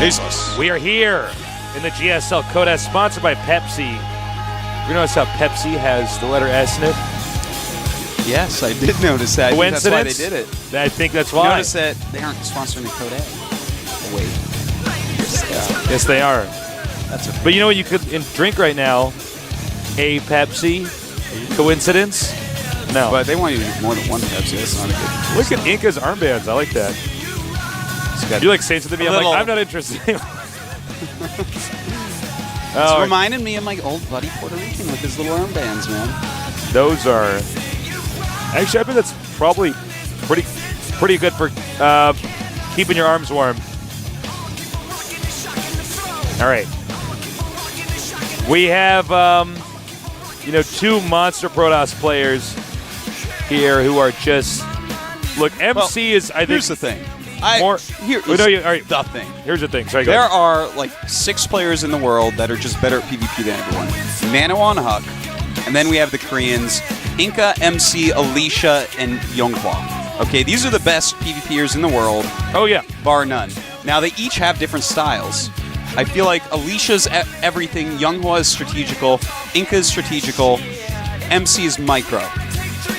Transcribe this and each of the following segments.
Jesus. We are here in the GSL Code sponsored by Pepsi. You notice how Pepsi has the letter S in it? Yes, I did notice that. Coincidence? I think that's why they did it. I think that's why. Notice that they aren't sponsoring the Code. Oh, wait. Yes, they are. That's okay. But you know what you could drink right now? A Pepsi. Coincidence? No. But they want you to drink more than one Pepsi. That's not a good. Look at Inca's armbands. I like that. You like saying something to me? I'm like, I'm not interested. It's reminding me of my old buddy Puerto Rican with his little armbands, man. Those are actually, I bet that's probably pretty good for keeping your arms warm. All right, we have two monster Protoss players here who are just MC is I think. Here's the thing. All right. The thing. Here's the thing. Sorry, there are like 6 players in the world that are just better at PvP than everyone. Nano on Huck, and then we have the Koreans, Inca, MC, Alicia, and Younghwa. Okay, these are the best PvPers in the world. Oh yeah, bar none. Now they each have different styles. I feel like Alicia's everything, Younghwa is strategical, Inca is strategical, MC is micro.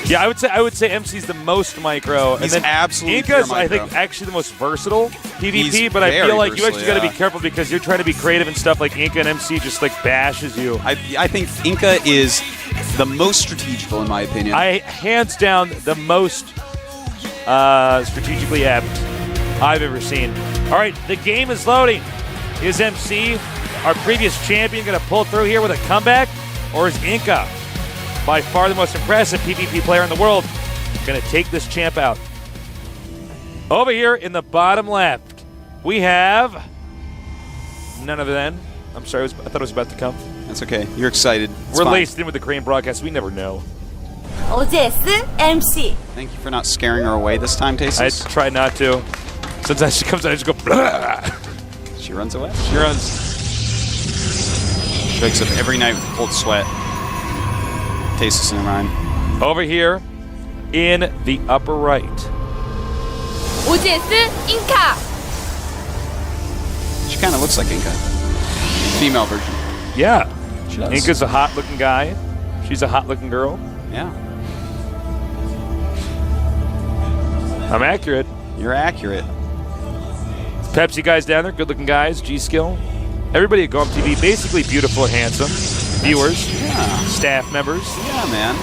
Yeah, I would say MC's the most micro. He's and then absolutely Inca's, pure I micro. think, actually the most versatile PvP, He's but I feel like you very actually got to be versatile, careful because you're trying to be creative and stuff like Inca and MC just like bashes you. I think Inca is the most strategical in my opinion. Hands down, the most strategically apt I've ever seen. All right, the game is loading. Is MC, our previous champion, going to pull through here with a comeback? Or is Inca, by far the most impressive PvP player in the world, going to take this champ out? Over here in the bottom left, we have none other than, I'm sorry, I thought it was about to come. That's okay. You're excited. It's We're fine. laced in with the Korean broadcast. We never know. OJS MC. Thank you for not scaring her away this time, I Tasis. try not to. Sometimes she comes out, I just go, blah. She runs away. She runs. She wakes up every night with a cold sweat. Tasis in her mind. Over here in the upper right. OJS Inca. She kind of looks like Inca. Female version. Yeah. She does. Inca's a hot-looking guy. She's a hot-looking girl. Yeah. I'm accurate. You're accurate. Pepsi guys down there, good-looking guys, G-Skill. Everybody at GOM TV, basically beautiful and handsome. Viewers, Yeah. staff members, Yeah, man.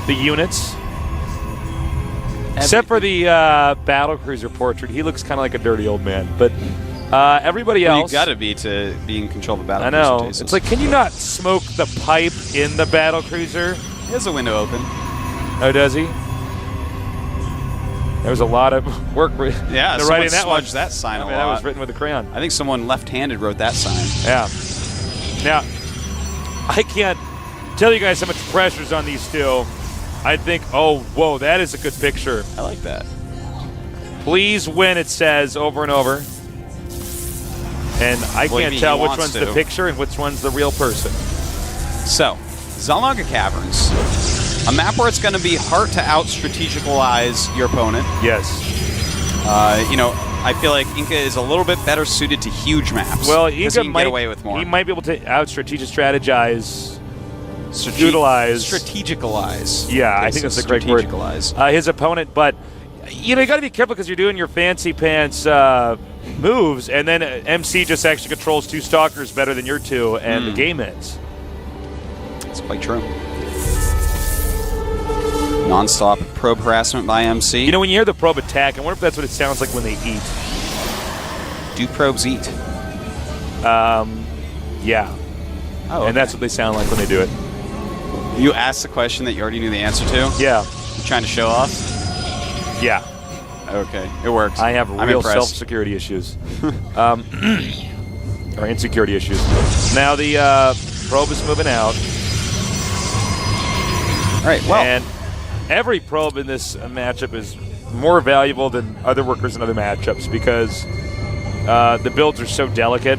the units. Except for the battle cruiser portrait. He looks kind of like a dirty old man. But everybody else... You got to be in control of a battle I know. cruiser, Tasis. It's like, can you not smoke the pipe in the battle cruiser? He has a window open. Oh, does he? There was a lot of work Yeah, to someone writing that one. smudged that sign a That lot. was written with a crayon. I think someone left-handed wrote that sign. Yeah. Now, I can't tell you guys how much pressure's on these two. I think, oh, whoa, that is a good picture. I like that. Please win, it says over and over. And I Well, can't he tell which wants one's to. the picture and which one's the real person. So, Zalnaga Caverns. A map where it's going to be hard to out-strategicalize your opponent. Yes. I feel like Inca is a little bit better suited to huge maps. Well, because Inca he can might get away with more. He might be able to out-strategic strategize, Utilize. utilize. Strategicalize. Yeah, I think that's a great word. Strategicalize. His opponent, but you got to be careful because you're doing your fancy pants moves, and then MC just actually controls 2 stalkers better than your 2, and the game ends. That's quite true. Non-stop probe harassment by MC. You know, when you hear the probe attack, I wonder if that's what it sounds like when they eat. Do probes eat? Yeah. Oh, And that's what they sound like when they do it. You asked the question that you already knew the answer to? Yeah. You trying to show off? Yeah. Okay, it works. I have I'm real impressed. self-security issues. Or insecurity issues. Now the probe is moving out. All right, well. And every probe in this matchup is more valuable than other workers in other matchups because the builds are so delicate.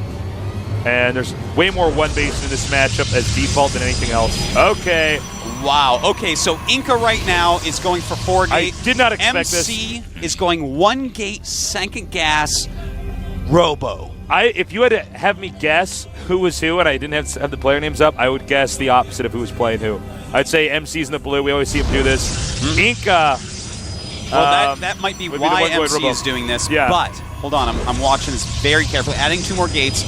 And there's way more one base in this matchup as default than anything else. Okay. Wow. Okay, so Inca right now is going for 4 gate. I did not expect MC is going 1 gate, second gas, Robo. If you had to have me guess who was who, and I didn't have the player names up, I would guess the opposite of who was playing who. I'd say MC's in the blue. We always see him do this. Inca. Well, that might be would be the why one going MC Robo. is doing this. Yeah. But hold on, I'm watching this very carefully. Adding 2 more gates.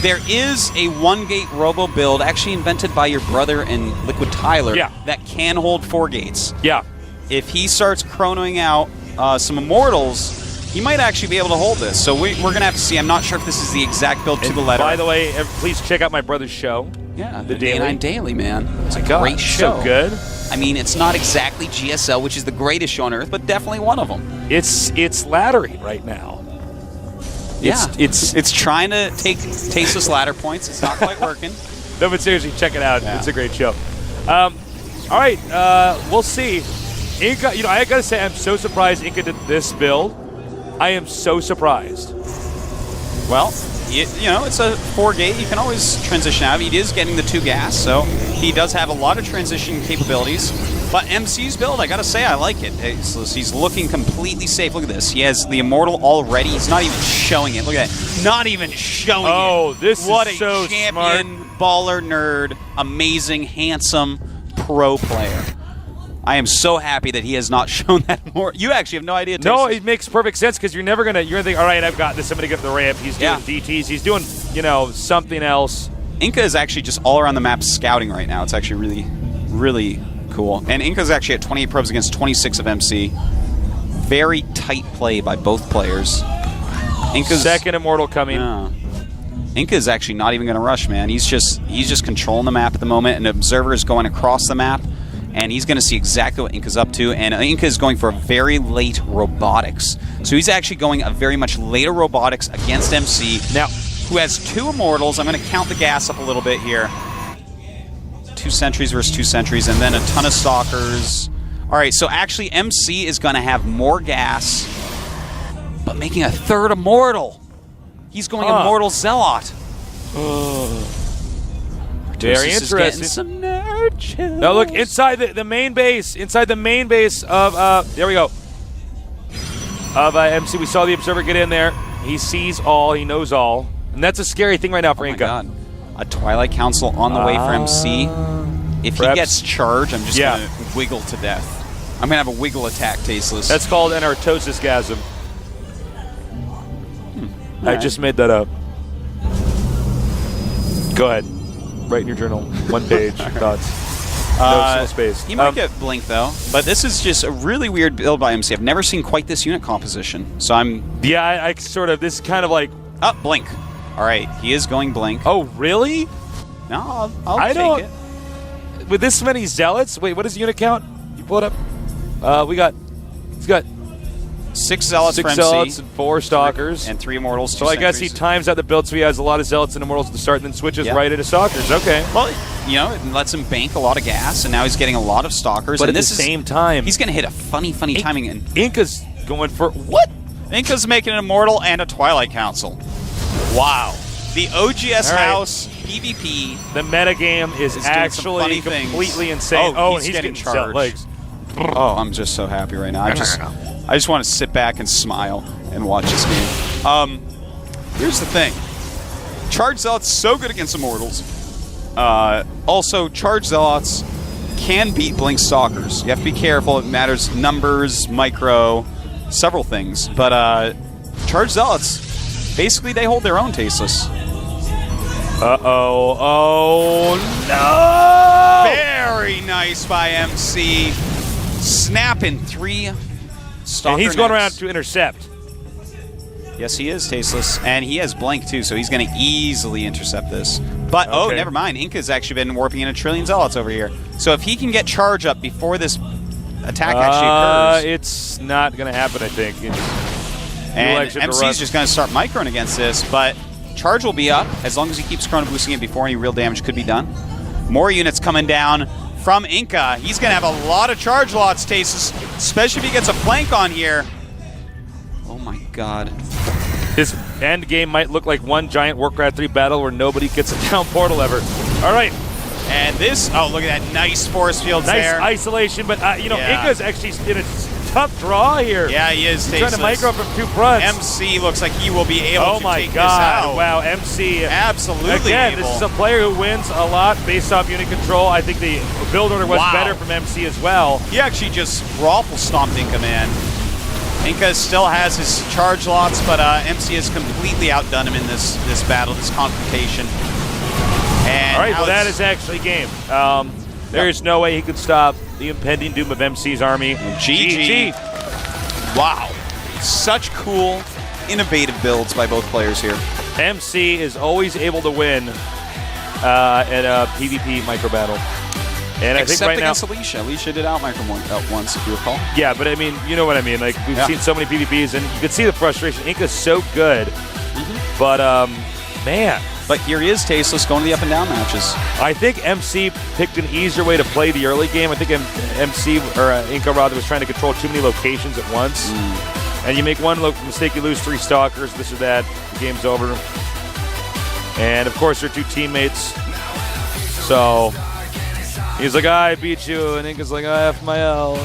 There is a 1-gate Robo build actually invented by your brother and Liquid Tyler that can hold 4 gates. Yeah. If he starts chronoing out some Immortals, he might actually be able to hold this. So we're going to have to see. I'm not sure if this is the exact build to the letter. By the way, please check out my brother's show. Yeah, the Daily. A9 Daily, man. It's a God, great show. So good. I mean, it's not exactly GSL, which is the greatest show on earth, but definitely one of them. It's laddery right now. It's trying to take tasteless ladder points. It's not quite working. No, but seriously, check it out. Yeah. It's a great show. All right, we'll see. Inca, I gotta say, I'm so surprised Inca did this build. I am so surprised. Well, it's a 4-gate. You can always transition out. He is getting the 2 gas, so he does have a lot of transition capabilities. But MC's build, I gotta say, I like it. He's looking completely safe. Look at this. He has the Immortal already. He's not even showing it. Look at that. Not even showing it. Oh, this what is so a champion, baller, nerd, amazing, handsome pro player. I am so happy that he has not shown that more. You actually have no idea. No, it makes perfect sense because you're gonna think, all right, I've got this. I'm gonna get the ramp. He's doing DTs. He's doing, something else. Inca is actually just all around the map scouting right now. It's actually really, really cool. And Inca's actually at 28 probes against 26 of MC. Very tight play by both players. Inca's second Immortal coming. Yeah. Inca is actually not even going to rush, man. He's just controlling the map at the moment. An observer is going across the map, and he's going to see exactly what Inca's up to. And Inca is going for a very late robotics. So he's actually going a very much later robotics against MC. Now, who has 2 Immortals. I'm going to count the gas up a little bit here. 2 sentries versus 2 sentries, and then a ton of stalkers. All right, so actually MC is going to have more gas, but making a 3rd Immortal. He's going Immortal Zealot. Very interesting. Some nerd chills. Now look inside the main base. Inside the main base of there we go. Of MC, we saw the observer get in there. He sees all. He knows all, and that's a scary thing right now for Inca. God. A Twilight Council on the way for MC. If he gets charged, I'm just going to wiggle to death. I'm going to have a wiggle attack, Tasteless. That's called an artosis-gasm. I just made that up. Go ahead. Write in your journal. 1 page. Thoughts. No space. He might get Blink, though. But this is just a really weird build by MC. I've never seen quite this unit composition. So I'm... Yeah, I sort of... This is kind of like... Oh, Blink. All right. He is going Blink. Oh, really? No, I'll take it. With this many Zealots? Wait, what is the unit count? You pull it up. He's got 6 Zealots for MC. 6 Zealots and 4 Stalkers. And 3 Immortals, 2 So I guess he sentries. times out the build so he has a lot of Zealots and Immortals at the start and then switches right into Stalkers. Okay. Well, it lets him bank a lot of gas, and now he's getting a lot of Stalkers. But and at the same time... He's going to hit a funny timing. And Inca's going for... What? Inca's making an Immortal and a Twilight Council. Wow. The OGS house PvP. The metagame is actually completely insane. Oh, and he's getting charged. charged. Legs. Oh, I'm just so happy right now. I just want to sit back and smile and watch this game. Here's the thing. Charge Zealots so good against Immortals. Also, Charge Zealots can beat Blink Stalkers. You have to be careful. It matters numbers, micro, several things. But Charge Zealots, basically they hold their own, Tasteless. Uh-oh. Oh, no! Very nice by MC. Snapping 3 Stalker And he's going around nets. to intercept. Yes, he is, Tasteless. And he has Blink, too, so he's going to easily intercept this. But, oh, never mind. Inca's actually been warping in a trillion Zealots over here. So if he can get charge up before this attack actually occurs... It's not going to happen, I think. And MC's just going to start microing against this, but charge will be up as long as he keeps chrono boosting it before any real damage could be done. More units coming down from Inca. He's going to have a lot of charge lots, Tasteless, especially if he gets a flank on here. Oh my god. His end game might look like one giant Warcraft 3 battle where nobody gets a down portal ever. All right. And this, oh, look at that nice force fields there. Nice isolation, but, Inca's actually in a tough draw here. Yeah, he is. He's trying to Tasteless. micro from 2 fronts. MC looks like he will be able to take this out. Wow, MC. Absolutely Again, able. this is a player who wins a lot based off unit control. I think the build order was Wow. better from MC as well. He actually just raffle stomped Inca, man. Inca still has his charge lots, but MC has completely outdone him in this battle, this confrontation. And All right, now well, that it's- is actually game. There is no way he could stop the impending doom of MC's army. GG. Wow. Such cool, innovative builds by both players here. MC is always able to win at a PvP micro battle. And I Except think right now, against Alicia. Alicia did out micro once, if you recall. yeah, but I mean, you know what I mean. Like, we've Yeah. seen so many PvPs, and you can see the frustration. Inca's so good, but man, But here he is, Tasteless, going to the up and down matches. I think MC picked an easier way to play the early game. I think MC, or Inca rather, was trying to control too many locations at once. And you make one mistake, you lose 3 stalkers, this or that, the game's over. And of course, their 2 teammates. So he's like, I beat you, and Inca's like, I F my L.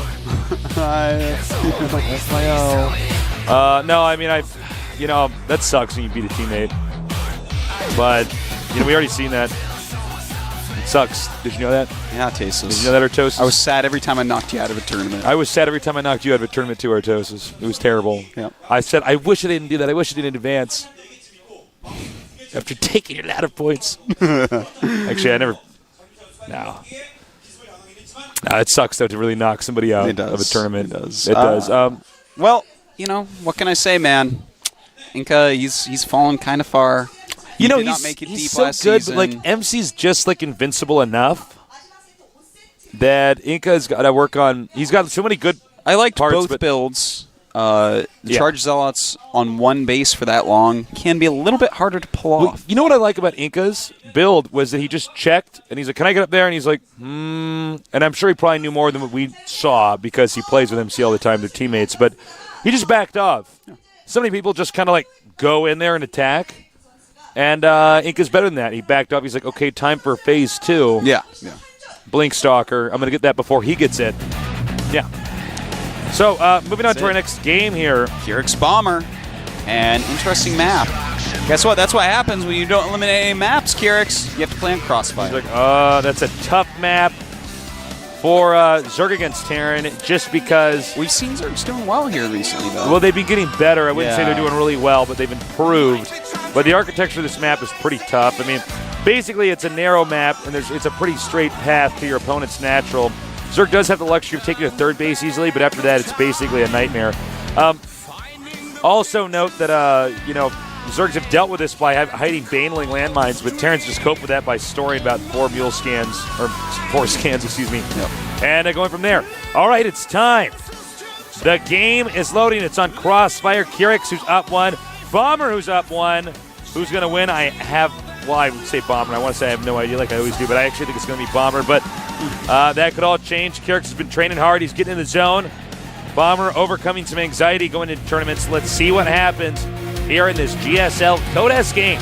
F my L. No, I mean, that sucks when you beat a teammate. But, we already seen that. It sucks. Did you know that? Yeah, Tasteless. Did you know that, Artosis? I was sad every time I knocked you out of a tournament. I was sad every time I knocked you out of a tournament too, Artosis. It was terrible. Yeah. I said, I wish I didn't do that. I wish I didn't advance. After taking your ladder points. Actually, I never. No. No, it sucks, though, to really knock somebody out of a tournament. It does. It does. Well, what can I say, man? Inca, he's fallen kind of far. He did not make it he's deep so last good, season. but like MC's just like invincible enough that Inca's got to work on. He's got so many good. I liked parts, both but- builds. The Charge Zealots on one base for that long can be a little bit harder to pull Well, off. you know what I like about Inca's build was that he just checked and he's like, "Can I get up there?" And he's like, And I'm sure he probably knew more than what we saw because he plays with MC all the time, their teammates. But he just backed off. So many people just kind of like go in there and attack. And Inca's better than that. He backed off. He's like, okay, time for phase 2. Yeah. Blink Stalker. I'm going to get that before he gets it. Yeah. So, moving on to our next game here. Kyrix Bomber. An interesting map. Guess what? That's what happens when you don't eliminate any maps, Kyrix. You have to play on Crossfire. He's like, that's a tough map for Zerg against Terran just because... We've seen Zerg's doing well here recently, though. Well, they've been getting better. I wouldn't say Yeah. they're doing really well, but they've improved. But the architecture of this map is pretty tough. I mean, basically it's a narrow map, and it's a pretty straight path to your opponent's natural. Zerg does have the luxury of taking a third base easily, but after that, it's basically a nightmare. Also note that, Zergs have dealt with this by hiding baneling landmines, but Terrans just cope with that by storing about 4 scans, excuse me. Yep. And going from there. All right, it's time. The game is loading. It's on Crossfire. Kyrix, who's up 1. Bomber, who's up 1. Who's going to win? I would say Bomber. I want to say I have no idea like I always do, but I actually think it's going to be Bomber. But that could all change. Kyrix has been training hard. He's getting in the zone. Bomber overcoming some anxiety going into tournaments. Let's see what happens here in this GSL Code S game.